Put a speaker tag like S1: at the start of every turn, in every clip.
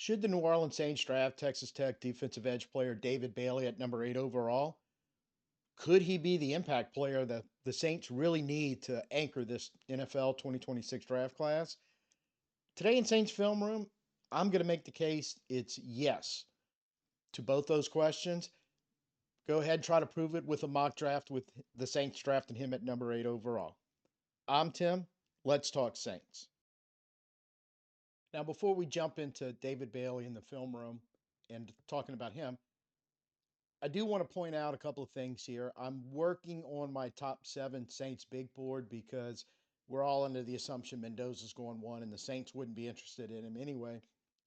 S1: Should the New Orleans Saints draft Texas Tech defensive edge player David Bailey at number 8 overall? Could he be the impact player that the Saints really need to anchor this NFL 2026 draft class? Today in Saints Film Room, I'm going to make the case it's yes to both those questions. Go ahead and try to prove it with a mock draft with the Saints drafting him at number 8 overall. I'm Tim. Let's talk Saints. Now, before we jump into David Bailey in the film room and talking about him, I do want to point out a couple of things here. I'm working on my top 7 Saints big board because we're all under the assumption Mendoza's going 1 and the Saints wouldn't be interested in him anyway.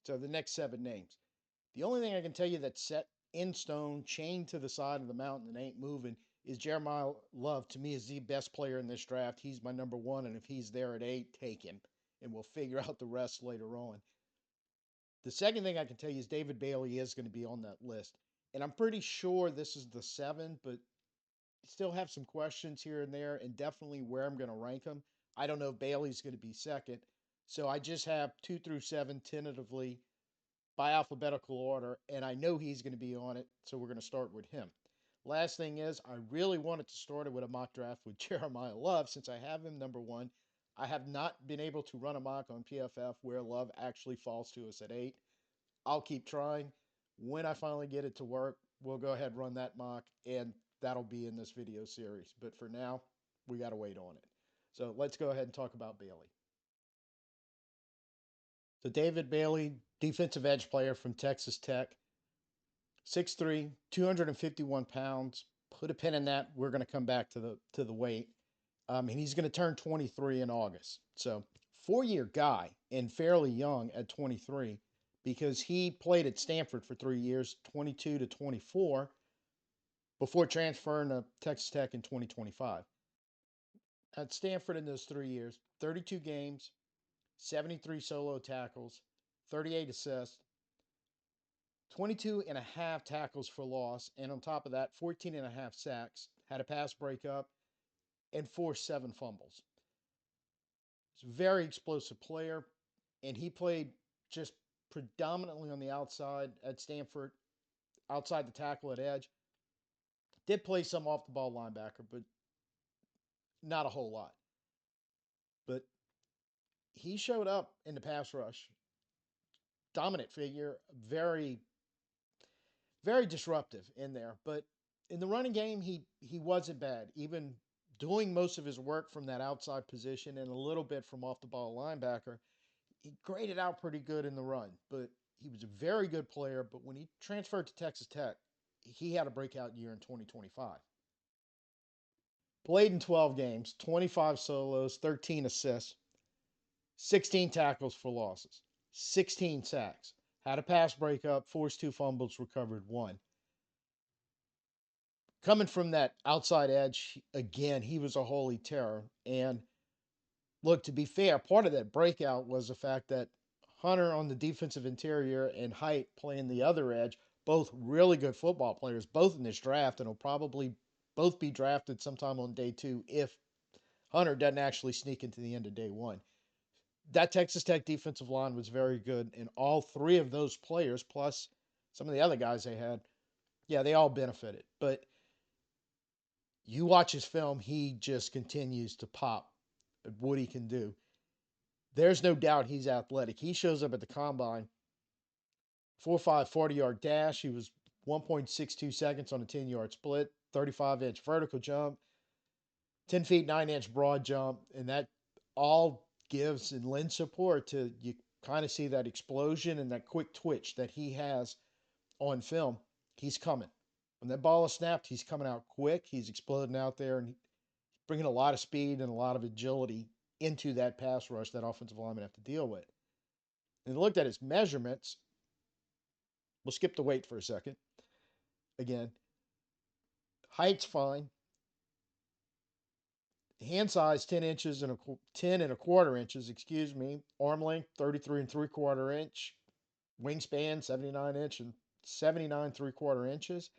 S1: So the next 7 names. The only thing I can tell you that's set in stone, chained to the side of the mountain and ain't moving is Jeremiah Love. To me, is the best player in this draft. He's my number 1, and if he's there at 8, take him, and we'll figure out the rest later on. The second thing I can tell you is David Bailey is going to be on that list. And I'm pretty sure this is the 7, but still have some questions here and there, and definitely where I'm going to rank him. I don't know if Bailey's going to be second. So I just have 2 through 7 tentatively by alphabetical order, and I know he's going to be on it. So we're going to start with him. Last thing is, I really wanted to start it with a mock draft with Jeremiah Love since I have him number 1. I have not been able to run a mock on PFF where Love actually falls to us at 8. I'll keep trying. When I finally get it to work, we'll go ahead and run that mock, and that'll be in this video series. But for now, we got to wait on it. So let's go ahead and talk about Bailey. So David Bailey, defensive edge player from Texas Tech, 6'3", 251 pounds. Put a pin in that. We're going to come back to the weight. And he's going to turn 23 in August. So 4-year guy and fairly young at 23 because he played at Stanford for 3 years, 22 to 24, before transferring to Texas Tech in 2025. At Stanford in those 3 years, 32 games, 73 solo tackles, 38 assists, 22 and a half tackles for loss, and on top of that, 14 and a half sacks, had a pass breakup, and forced 7 fumbles. He's a very explosive player, and he played just predominantly on the outside at Stanford, outside the tackle at edge. Did play some off the ball linebacker, but not a whole lot. But he showed up in the pass rush. Dominant figure, very, very disruptive in there. But in the running game, he wasn't bad. Even doing most of his work from that outside position and a little bit from off the ball linebacker, he graded out pretty good in the run. But he was a very good player. But when he transferred to Texas Tech, he had a breakout year in 2025. Played in 12 games, 25 solos, 13 assists, 16 tackles for losses, 16 sacks, had a pass breakup, forced 2 fumbles, recovered 1. Coming from that outside edge, again, he was a holy terror. And look, to be fair, part of that breakout was the fact that Hunter on the defensive interior and Height playing the other edge, both really good football players, both in this draft, and will probably both be drafted sometime on day 2 if Hunter doesn't actually sneak into the end of day 1. That Texas Tech defensive line was very good, and all 3 of those players, plus some of the other guys they had, yeah, they all benefited. But you watch his film, he just continues to pop at what he can do. There's no doubt he's athletic. He shows up at the combine, 4.5 40-yard dash. He was 1.62 seconds on a 10-yard split, 35-inch vertical jump, 10 feet 9-inch broad jump, and that all gives and lends support to you kind of see that explosion and that quick twitch that he has on film. He's coming. When that ball is snapped, he's coming out quick. He's exploding out there and bringing a lot of speed and a lot of agility into that pass rush that offensive linemen have to deal with. And looked at his measurements. We'll skip the weight for a second. Again, height's fine. Hand size 10 inches and 10 and a quarter inches, excuse me. Arm length 33 and 3/4 inch. Wingspan 79 inch and 79 3/4 inches.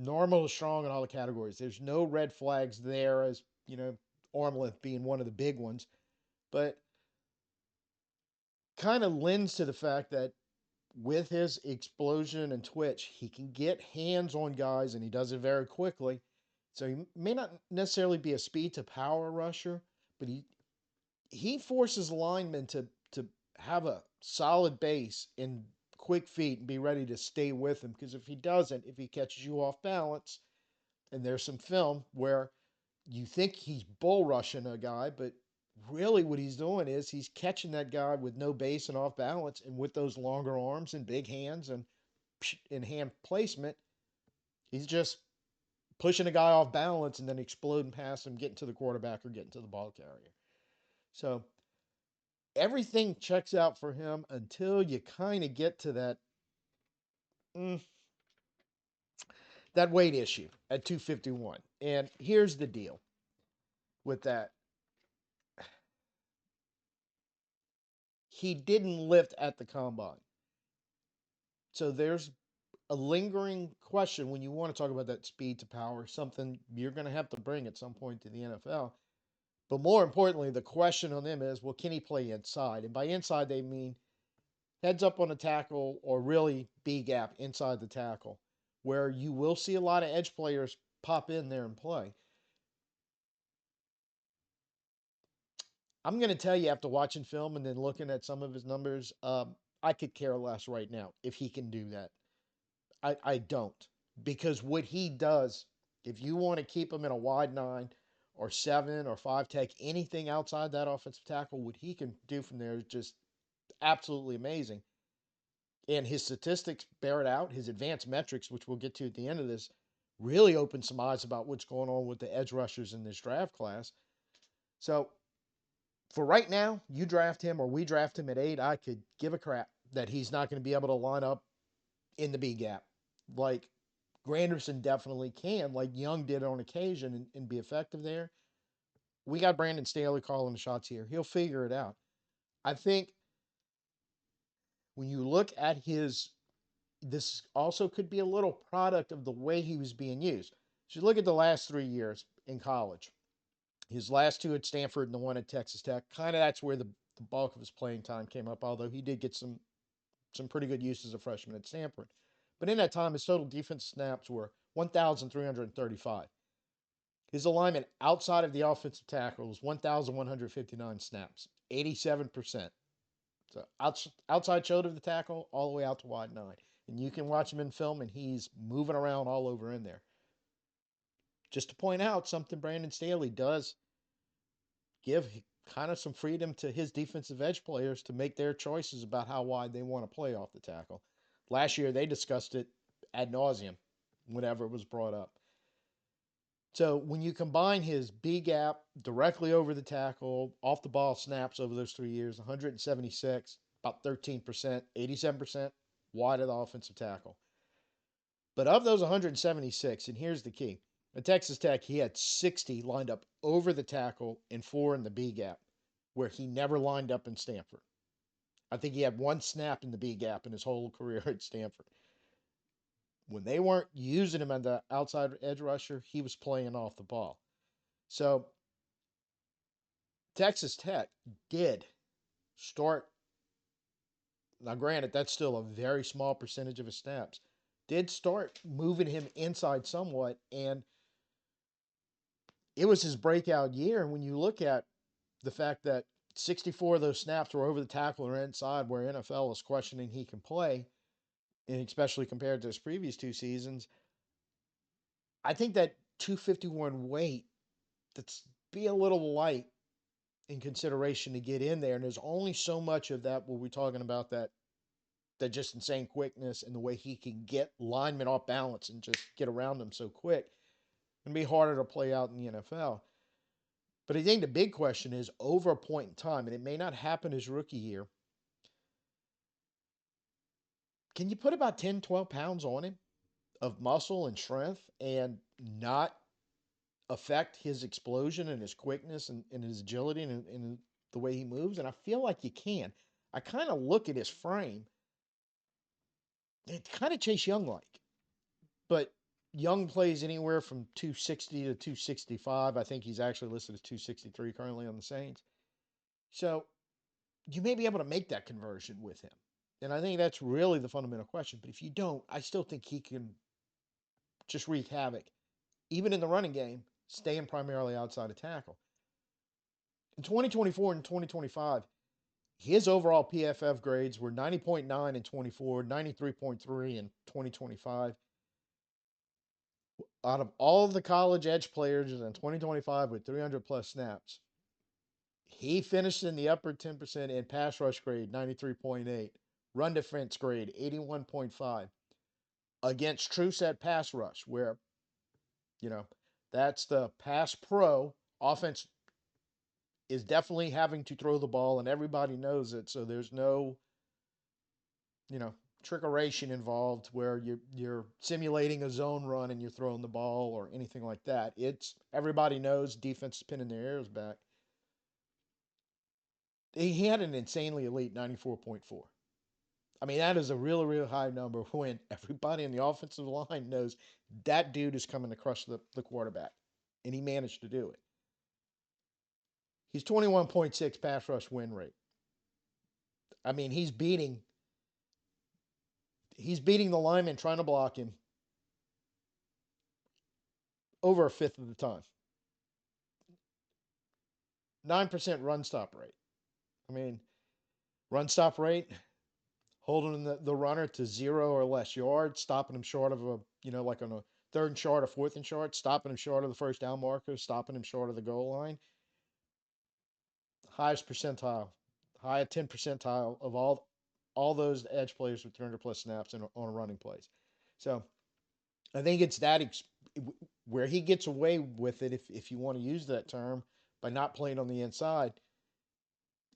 S1: Normal is strong in all the categories. There's no red flags there, as you know, arm length being one of the big ones, but kind of lends to the fact that with his explosion and twitch, he can get hands on guys and he does it very quickly. So he may not necessarily be a speed to power rusher, but he forces linemen to have a solid base and quick feet and be ready to stay with him. Because if he doesn't, if he catches you off balance, and there's some film where you think he's bull rushing a guy, but really what he's doing is he's catching that guy with no base and off balance, and with those longer arms and big hands and in hand placement, he's just pushing a guy off balance and then exploding past him, getting to the quarterback or getting to the ball carrier. So everything checks out for him until you kind of get to mm, that weight issue at 251. And here's the deal with that. He didn't lift at the combine. So there's a lingering question when you want to talk about that speed to power, something you're going to have to bring at some point to the NFL. But more importantly, the question on them is, well, can he play inside? And by inside, they mean heads up on a tackle or really B gap inside the tackle, where you will see a lot of edge players pop in there and play. I'm going to tell you after watching film and then looking at some of his numbers, I could care less right now if he can do that. I don't. Because what he does, if you want to keep him in a wide nine or seven or five tech, anything outside that offensive tackle, what he can do from there is just absolutely amazing. And his statistics bear it out. His advanced metrics, which we'll get to at the end of this, really open some eyes about what's going on with the edge rushers in this draft class. So for right now, you draft him or we draft him at 8, I could give a crap that he's not going to be able to line up in the B gap. Like Granderson definitely can, like Young did on occasion, and be effective there. We got Brandon Staley calling the shots here. He'll figure it out. I think when you look at this also could be a little product of the way he was being used. So you look at the last 3 years in college, his last two at Stanford and the one at Texas Tech, kind of that's where the bulk of his playing time came up, although he did get some pretty good use as a freshman at Stanford. But in that time, his total defense snaps were 1,335. His alignment outside of the offensive tackle was 1,159 snaps, 87%. So outside shoulder of the tackle, all the way out to wide nine. And you can watch him in film, and he's moving around all over in there. Just to point out something Brandon Staley does give kind of some freedom to his defensive edge players to make their choices about how wide they want to play off the tackle. Last year, they discussed it ad nauseum whenever it was brought up. So when you combine his B gap directly over the tackle, off the ball snaps over those 3 years, 176, about 13%, 87% wide of the offensive tackle. But of those 176, and here's the key, at Texas Tech, he had 60 lined up over the tackle and 4 in the B gap, where he never lined up in Stanford. I think he had one snap in the B gap in his whole career at Stanford. When they weren't using him as the outside edge rusher, he was playing off the ball. So Texas Tech did start. Now, granted, that's still a very small percentage of his snaps. Did start moving him inside somewhat, and it was his breakout year. And when you look at the fact that 64 of those snaps were over the tackle or inside, where NFL is questioning he can play, and especially compared to his previous 2 seasons, I think that 251 weight, that's be a little light in consideration to get in there. And there's only so much of that what we're talking about, that just insane quickness and the way he can get linemen off balance and just get around them so quick. It'd be harder to play out in the NFL. But I think the big question is over a point in time, and it may not happen his rookie year, can you put about 10, 12 pounds on him of muscle and strength and not affect his explosion and his quickness and his agility and the way he moves? And I feel like you can. I kind of look at his frame. It's kind of Chase Young like, but Young plays anywhere from 260 to 265. I think he's actually listed as 263 currently on the Saints. So you may be able to make that conversion with him. And I think that's really the fundamental question. But if you don't, I still think he can just wreak havoc, even in the running game, staying primarily outside of tackle. In 2024 and 2025, his overall PFF grades were 90.9 in 24, 93.3 in 2025. Out of all of the college edge players in 2025 with 300 plus snaps, he finished in the upper 10% in pass rush grade, 93.8, run defense grade, 81.5, against true set pass rush, where, you know, that's the pass pro offense is definitely having to throw the ball, and everybody knows it. So there's no, you know, trickeration involved where you're simulating a zone run and you're throwing the ball or anything like that. It's everybody knows defense is pinning their ears back. He had an insanely elite 94.4. I mean, that is a really, really high number when everybody in the offensive line knows that dude is coming to crush the quarterback. And he managed to do it. He's 21.6 pass rush win rate. I mean, he's beating the lineman trying to block him over a fifth of the time. 9% run stop rate. I mean, run stop rate, holding the runner to 0 or less yards, stopping him short of a, like on a third and short or fourth and short, stopping him short of the first down marker, stopping him short of the goal line. Highest percentile, high 10 percentile of all those edge players with 300 plus snaps on running plays. So I think it's where he gets away with it, if you want to use that term, by not playing on the inside.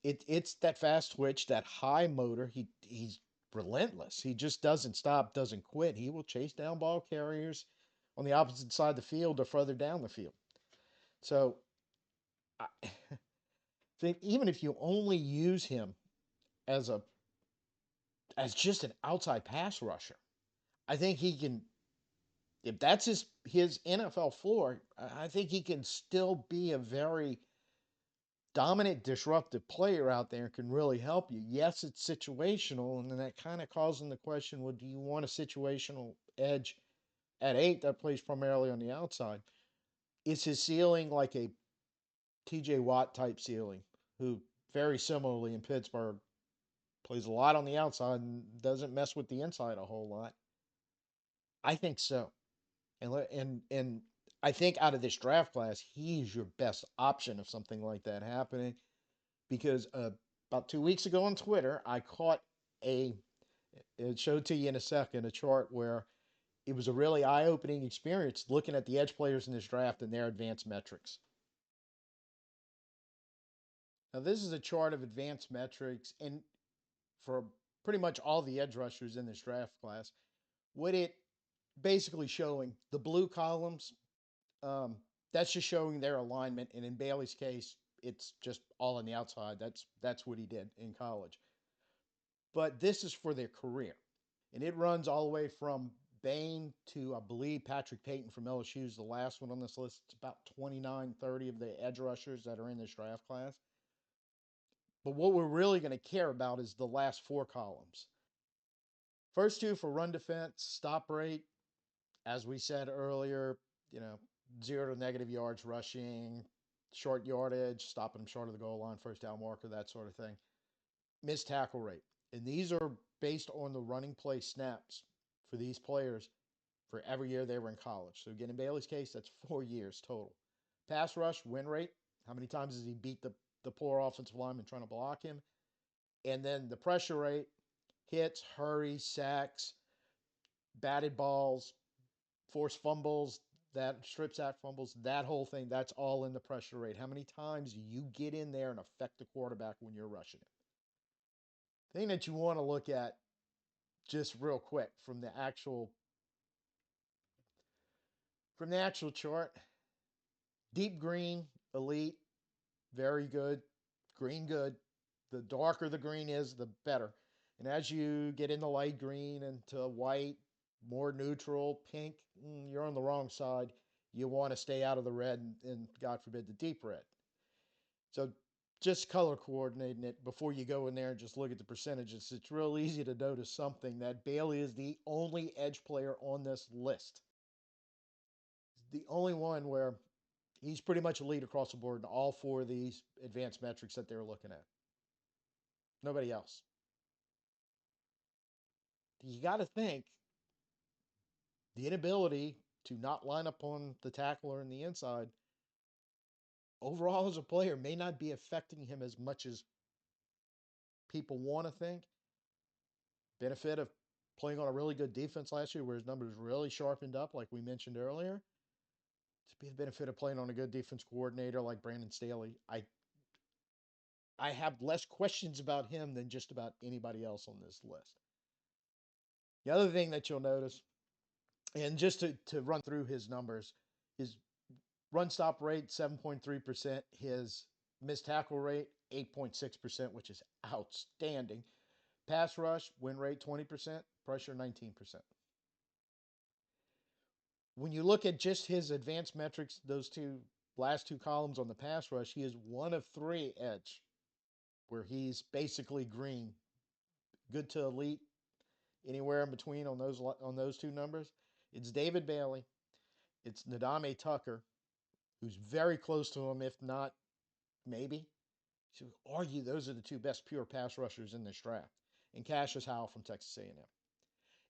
S1: It's that fast twitch, that high motor. He's relentless. He just doesn't stop, doesn't quit. He will chase down ball carriers on the opposite side of the field or further down the field. So I think even if you only use him as a as just an outside pass rusher, I think he can. If that's his NFL floor, I think he can still be a very dominant, disruptive player out there and can really help you. Yes, it's situational, and then that kind of calls into question: well, do you want a situational edge at 8 that plays primarily on the outside? Is his ceiling like a TJ Watt type ceiling, who very similarly in Pittsburgh plays a lot on the outside and doesn't mess with the inside a whole lot? I think so. And I think out of this draft class, he's your best option of something like that happening. Because about 2 weeks ago on Twitter, I caught a it showed to you in a second a chart where it was a really eye-opening experience looking at the edge players in this draft and their advanced metrics. Now, this is a chart of advanced metrics, and for pretty much all the edge rushers in this draft class, what it basically showing the blue columns, um, that's just showing their alignment, and in Bailey's case, it's just all on the outside. That's what he did in college. But this is for their career, and it runs all the way from Bain to, I believe, Patrick Payton from LSU is the last one on this list. It's about 29, 30 of the edge rushers that are in this draft class. But what we're really going to care about is the last four columns. First two for run defense, stop rate, as we said earlier, you know, 0 to negative yards rushing, short yardage, stopping them short of the goal line, first down marker, that sort of thing. Missed tackle rate. And these are based on the running play snaps for these players for every year they were in college. So again, in Bailey's case, that's 4 years total. Pass rush, win rate. How many times does he beat the poor offensive lineman trying to block him? And then the pressure rate, hits, hurries, sacks, batted balls, forced fumbles, that strip sack fumbles, that whole thing, that's all in the pressure rate. How many times you get in there and affect the quarterback when you're rushing it? The thing that you want to look at just real quick from the actual chart, deep green, elite, very good, green good. The darker the green is, the better. And as you get into light green, into white, more neutral, pink, you're on the wrong side. You want to stay out of the red and God forbid, the deep red. So just color coordinating it before you go in there and just look at the percentages, it's real easy to notice something that Bailey is the only edge player on this list. The only one where he's pretty much a lead across the board in all four of these advanced metrics that they're looking at. Nobody else. You got to think the inability to not line up on the tackle or in the inside overall as a player may not be affecting him as much as people want to think. Benefit of playing on a really good defense last year where his numbers really sharpened up, like we mentioned earlier. To be the benefit of playing on a good defense coordinator like Brandon Staley, I have less questions about him than just about anybody else on this list. The other thing that you'll notice, and just to run through his numbers, his run stop rate 7.3%, his missed tackle rate 8.6%, which is outstanding. Pass rush win rate 20%, pressure 19%. When you look at just his advanced metrics, those last two columns on the pass rush, he is one of three edge where he's basically green, good to elite, anywhere in between on those two numbers. It's David Bailey, it's Ndamukong Tucker, who's very close to him, if not maybe. You could argue those are the two best pure pass rushers in this draft, and Cassius Howell from Texas A&M.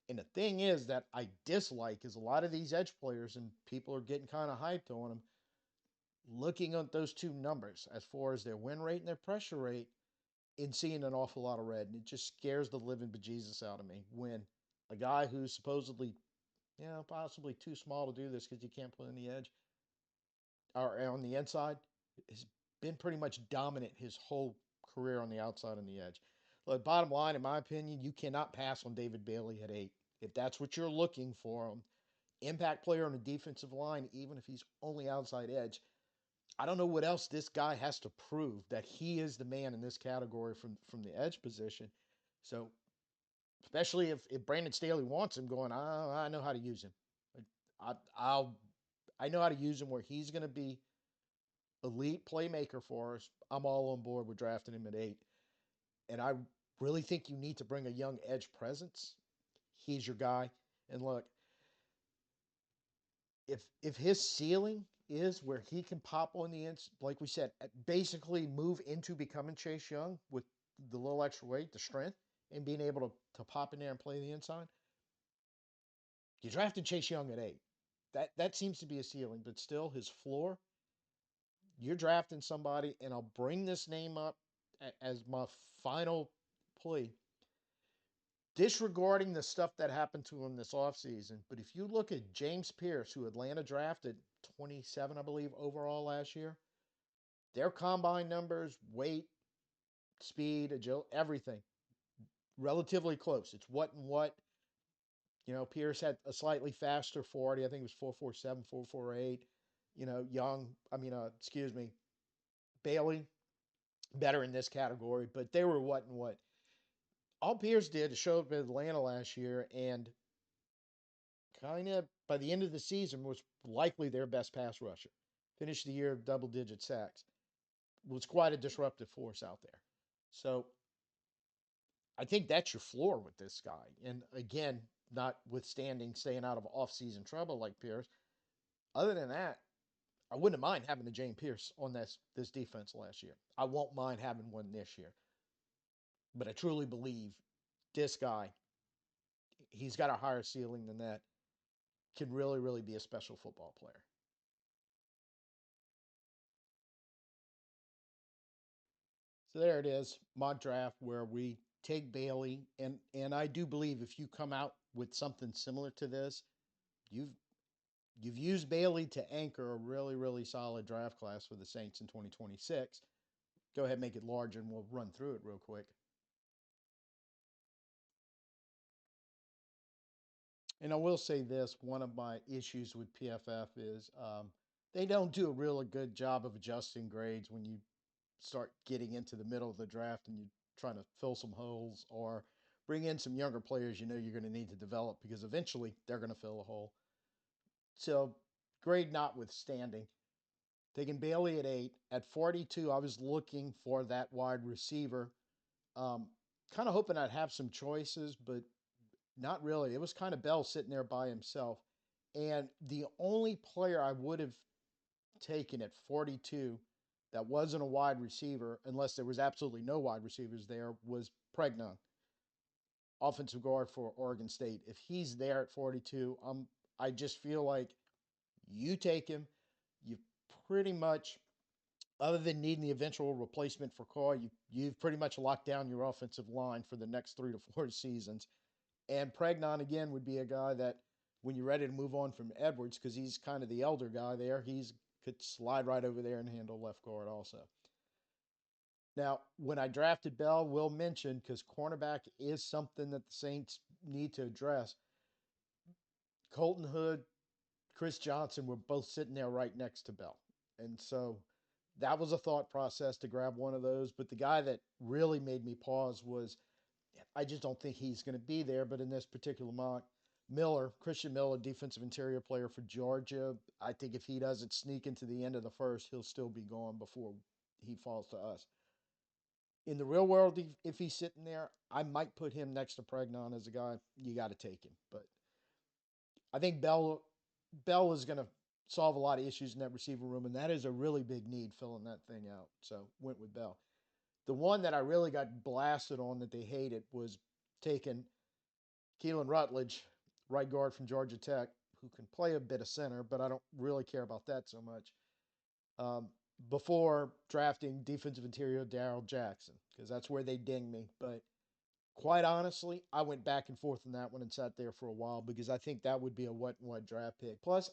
S1: And the thing is that I dislike is a lot of these edge players, and people are getting kind of hyped on them, looking at those two numbers as far as their win rate and their pressure rate and seeing an awful lot of red. And it just scares the living bejesus out of me when a guy who's supposedly, possibly too small to do this because you can't play on the edge or on the inside has been pretty much dominant his whole career on the outside and the edge. But bottom line, in my opinion, you cannot pass on David Bailey at 8. If that's what you're looking for, impact player on the defensive line, even if he's only outside edge, I don't know what else this guy has to prove that he is the man in this category from the edge position. So, especially if Brandon Staley wants him, going, I know how to use him. I'll I know how to use him where he's going to be elite playmaker for us. I'm all on board with drafting him at 8. And I really think you need to bring a young edge presence. He's your guy. And look, if his ceiling is where he can pop on the ends, like we said, basically move into becoming Chase Young with the little extra weight, the strength, and being able to pop in there and play the inside. You drafted Chase Young at 8. That seems to be a ceiling, but still his floor. You're drafting somebody, and I'll bring this name up as my final plea. Disregarding the stuff that happened to him this offseason, but if you look at James Pierce, who Atlanta drafted 27, I believe, overall last year, their combine numbers, weight, speed, agility, everything, relatively close. It's what and what. Pierce had a slightly faster 40. I think it was 4.47, 4.48. Excuse me, Bailey, better in this category, but they were what and what. All Pierce did is show up in Atlanta last year and kind of by the end of the season was likely their best pass rusher. Finished the year of double-digit sacks. Was quite a disruptive force out there. So I think that's your floor with this guy. And again, notwithstanding staying out of off-season trouble like Pierce. Other than that, I wouldn't mind having a James Pierce on this defense last year. I won't mind having one this year. But I truly believe this guy, he's got a higher ceiling than that, can really, really be a special football player. So there it is, mock draft where we take Bailey, and I do believe if you come out with something similar to this, you've you've used Bailey to anchor a really, really solid draft class for the Saints in 2026. Go ahead and make it larger, and we'll run through it real quick. And I will say this: one of my issues with PFF is they don't do a really good job of adjusting grades when you start getting into the middle of the draft and you're trying to fill some holes or bring in some younger players you're going to need to develop because eventually they're going to fill a hole. So, grade notwithstanding, Taking Bailey at 8. At 42, I was looking for that wide receiver. Um, kind of hoping I'd have some choices, but not really. It was kind of Bell sitting there by himself. And the only player I would have taken at 42 that wasn't a wide receiver, unless there was absolutely no wide receivers there, was Pregnon, offensive guard for Oregon State. If he's there at 42, I just feel like you take him. You pretty much, other than needing the eventual replacement for Coy, you've pretty much locked down your offensive line for the next 3 to 4 seasons. And Pregnon again would be a guy that when you're ready to move on from Edwards, because he's kind of the elder guy there, he's could slide right over there and handle left guard also. Now, when I drafted Bell, will mention because cornerback is something that the Saints need to address. Colton Hood, Chris Johnson were both sitting there right next to Bell. And so that was a thought process to grab one of those. But the guy that really made me pause was I just don't think he's going to be there. But in this particular mock, Christian Miller, defensive interior player for Georgia, I think if he doesn't sneak into the end of the first, he'll still be gone before he falls to us. In the real world, if he's sitting there, I might put him next to Pregnon as a guy you got to take him. But I think Bell is going to solve a lot of issues in that receiver room, and that is a really big need filling that thing out. So went with Bell. The one that I really got blasted on that they hated was taking Keelan Rutledge, right guard from Georgia Tech, who can play a bit of center, but I don't really care about that so much. Um, before drafting defensive interior Darrell Jackson, because that's where they dinged me. But quite honestly, I went back and forth on that one and sat there for a while because I think that would be a what and what draft pick. Plus,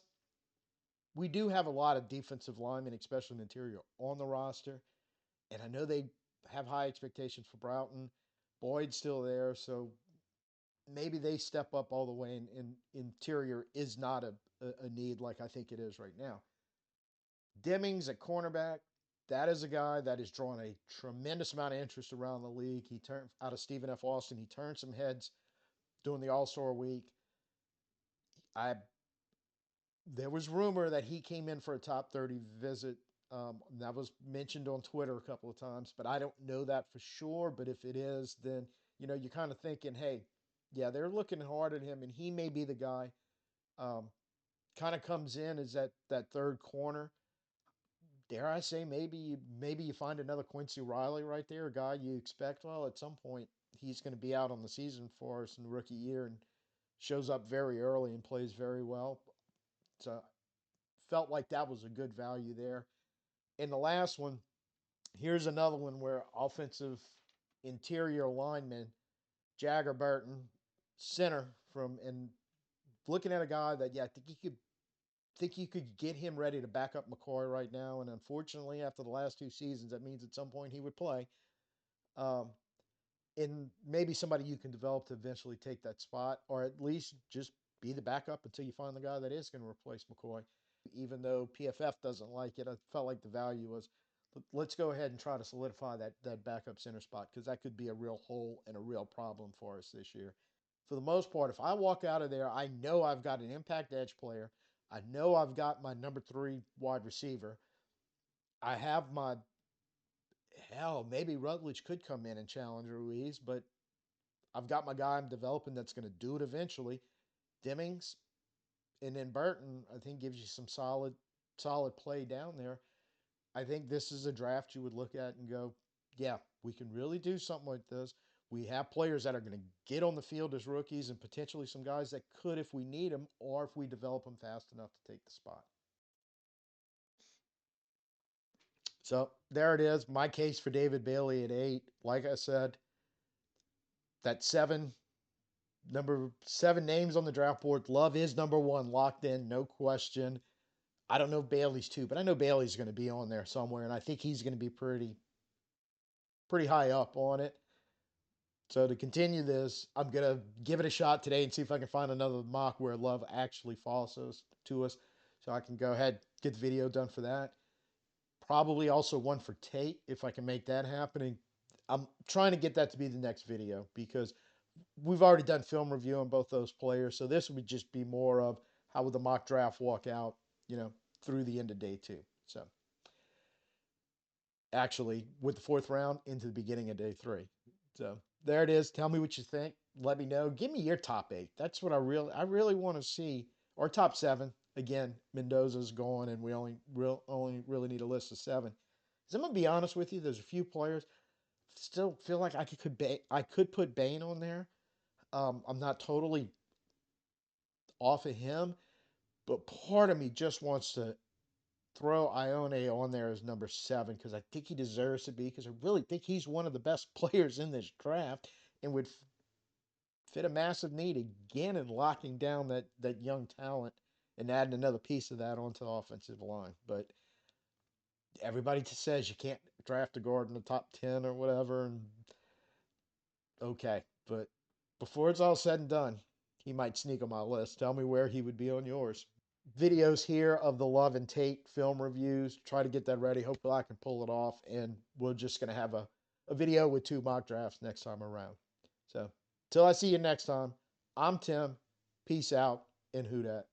S1: we do have a lot of defensive linemen, especially in the interior, on the roster. And I know they have high expectations for Broughton. Boyd's still there, so maybe they step up all the way. And interior is not a need like I think it is right now. Demings at cornerback, that is a guy that has drawn a tremendous amount of interest around the league. He turned out of Stephen F. Austin. He turned some heads during the All Star week. I There was rumor that he came in for a top 30 visit. That was mentioned on Twitter a couple of times, but I don't know that for sure. But if it is, then you're kind of thinking, hey, yeah, they're looking hard at him, and he may be the guy. Um, kind of comes in as that third corner. Dare I say, maybe you find another Quincy Riley right there, a guy you expect. Well, at some point he's going to be out on the season for us in the rookie year and shows up very early and plays very well. So felt like that was a good value there. And the last one, here's another one where offensive interior lineman Jagger Burton, center from and looking at a guy that I think you could get him ready to back up McCoy right now. And unfortunately, after the last 2 seasons, that means at some point he would play. Um, and maybe somebody you can develop to eventually take that spot, or at least just be the backup until you find the guy that is going to replace McCoy. Even though PFF doesn't like it, I felt like the value was let's go ahead and try to solidify that backup center spot because that could be a real hole and a real problem for us this year. For the most part, if I walk out of there, I know I've got an impact edge player. I know I've got my number 3 wide receiver. I have my hell, maybe Rutledge could come in and challenge Ruiz, but I've got my guy I'm developing that's going to do it eventually. Demings, and then Burton, I think gives you some solid play down there. I think this is a draft you would look at and go, yeah, we can really do something like this. We have players that are going to get on the field as rookies and potentially some guys that could if we need them or if we develop them fast enough to take the spot. So there it is. My case for David Bailey at 8. Like I said, that number 7 names on the draft board. Love is number 1, locked in, no question. I don't know if Bailey's 2, but I know Bailey's going to be on there somewhere, and I think he's going to be pretty high up on it. So to continue this, I'm going to give it a shot today and see if I can find another mock where Love actually falls to us. So I can go ahead, get the video done for that. Probably also one for Tate if I can make that happen. And I'm trying to get that to be the next video because we've already done film review on both those players. So this would just be more of how would the mock draft walk out, through the end of day 2. So actually, with the fourth round into the beginning of day three. So there it is. Tell me what you think. Let me know. Give me your top eight. That's what I really want to see. Or top seven. Again, Mendoza's gone, and we only really need a list of seven. Because I'm gonna be honest with you, there's a few players still feel like I could put Bain on there. I'm not totally off of him, but part of me just wants to throw Ione on there as number seven because I think he deserves to be because I really think he's one of the best players in this draft and would fit a massive need again in locking down that young talent and adding another piece of that onto the offensive line. But everybody just says you can't draft a guard in the top 10 or whatever. And okay, but before it's all said and done, he might sneak on my list. Tell me where he would be on yours. Videos here of the Love and Tate film reviews. Try to get that ready. Hopefully, I can pull it off. And we're just going to have a video with two mock drafts next time around. So, till I see you next time, I'm Tim. Peace out and who dat.